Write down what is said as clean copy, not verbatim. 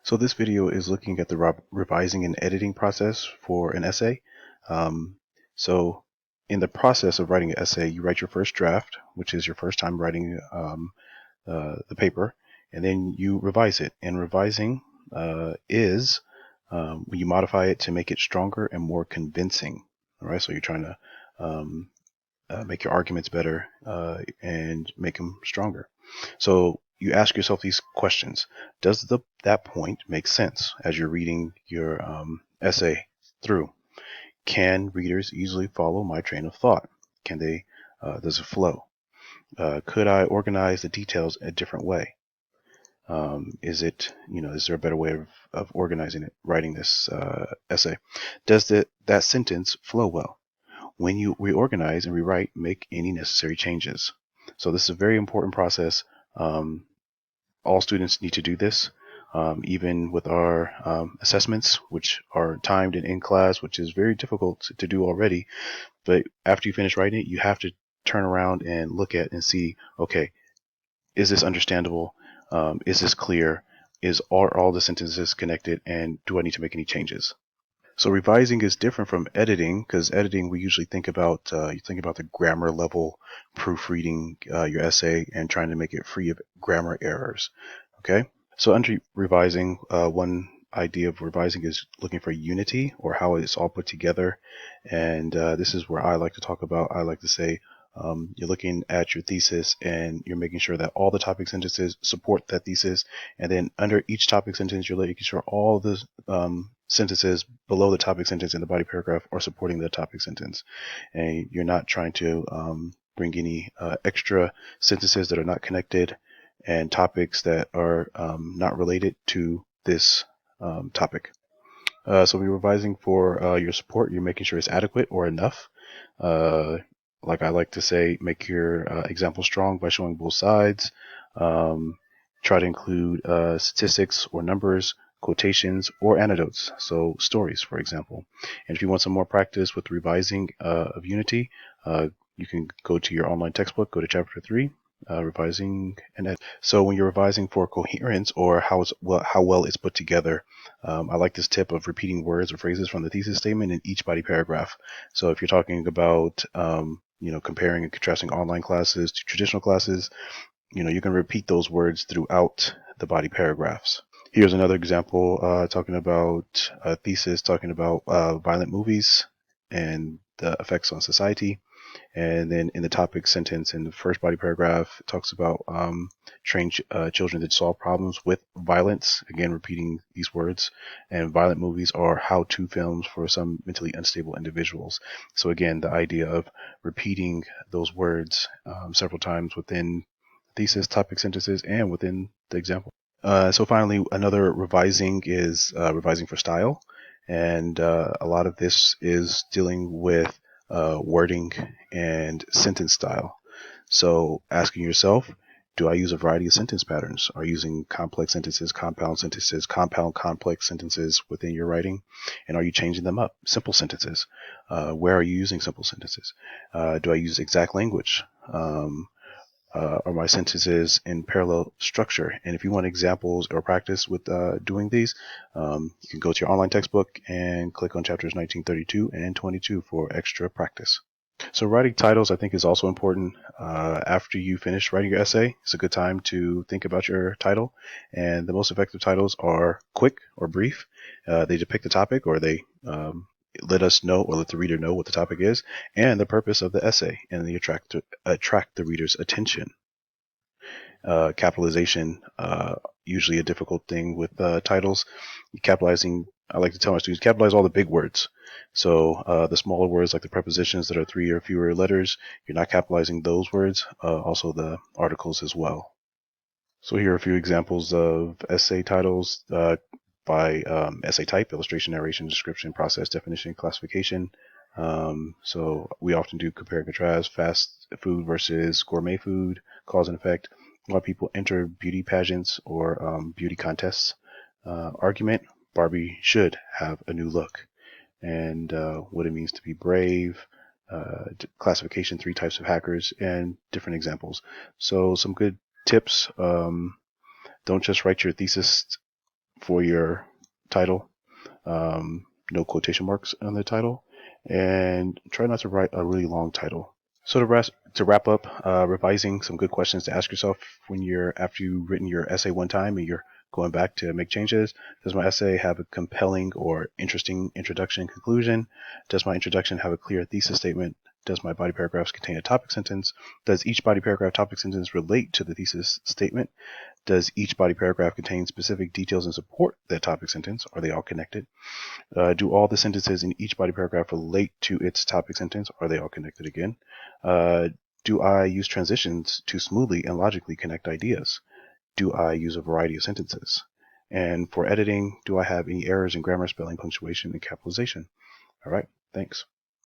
So this video is looking at the revising and editing process for an essay. So in the process of writing an essay, you write your first draft, which is your first time writing the paper, and then you revise it. And revising is when you modify it to make it stronger and more convincing. All right, so you're trying to make your arguments better and make them stronger. So you ask yourself these questions. Does that point make sense as you're reading your essay through? Can readers easily follow my train of thought? Can they? Does it flow? Could I organize the details a different way? Is there a better way of organizing it, writing this essay? Does that sentence flow well? When you reorganize and rewrite, make any necessary changes. So this is a very important process. All students need to do this, even with our assessments, which are timed and in class, which is very difficult to do already. But after you finish writing it, you have to turn around and look at and see, okay, is this understandable? Is this clear? Are all the sentences connected? And do I need to make any changes? So revising is different from editing, because editing we usually think about you think about the grammar level, proofreading your essay and trying to make it free of grammar errors. Okay, so under revising, one idea of revising is looking for unity, or how it's all put together, and this is where I like to talk about. I like to say you're looking at your thesis and you're making sure that all the topic sentences support that thesis, and then under each topic sentence you're making sure all the sentences below the topic sentence in the body paragraph are supporting the topic sentence, and you're not trying to bring any extra sentences that are not connected and topics that are not related to this topic. So we're revising for your support. You're making sure it's adequate or enough. Like I like to say, make your example strong by showing both sides. Try to include statistics or numbers, quotations, or anecdotes, so stories, for example. And if you want some more practice with revising of Unity, you can go to your online textbook, go to chapter 3, revising and edit. So when you're revising for coherence, or how well it's put together, I like this tip of repeating words or phrases from the thesis statement in each body paragraph. So if you're talking about comparing and contrasting online classes to traditional classes, you can repeat those words throughout the body paragraphs. Here's another example talking about a thesis talking about violent movies and the effects on society. And then in the topic sentence in the first body paragraph, it talks about train children to solve problems with violence. Again, repeating these words. And violent movies are how-to films for some mentally unstable individuals. So again, the idea of repeating those words several times within thesis, topic sentences, and within the example. So finally, another revising is revising for style. And a lot of this is dealing with wording and sentence style. So asking yourself, do I use a variety of sentence patterns? Are you using complex sentences, compound complex sentences within your writing? And are you changing them up? Simple sentences. Where are you using simple sentences? Do I use exact language? Are my sentences in parallel structure? And if you want examples or practice with doing these, you can go to your online textbook and click on chapters 19, 32, and 22 for extra practice. So writing titles, I think, is also important. After you finish writing your essay, it's a good time to think about your title. And the most effective titles are quick or brief. They depict the topic, or they let us know, or let the reader know what the topic is and the purpose of the essay, and they attract the reader's attention. Capitalization, usually a difficult thing with titles. Capitalizing, I like to tell my students, capitalize all the big words. So the smaller words, like the prepositions that are 3 or fewer letters, you're not capitalizing those words. Also the articles as well. So here are a few examples of essay titles by essay type: illustration, narration, description, process, definition, classification. So we often do compare and contrast: fast food versus gourmet food, cause and effect. A lot of people enter beauty pageants or beauty contests. Argument: Barbie should have a new look. And what it means to be brave. Classification: 3 types of hackers, and different examples. So some good tips. Don't just write your thesis for your title. No quotation marks on the title, and try not to write a really long title. So to wrap up, revising some good questions to ask yourself when after you've written your essay one time and you're going back to make changes. Does my essay have a compelling or interesting introduction and conclusion? Does my introduction have a clear thesis statement? Does my body paragraphs contain a topic sentence? Does each body paragraph topic sentence relate to the thesis statement? Does each body paragraph contain specific details and support that topic sentence? Are they all connected? Do all the sentences in each body paragraph relate to its topic sentence? Are they all connected again? Do I use transitions to smoothly and logically connect ideas? Do I use a variety of sentences? And for editing, do I have any errors in grammar, spelling, punctuation, and capitalization? All right, thanks.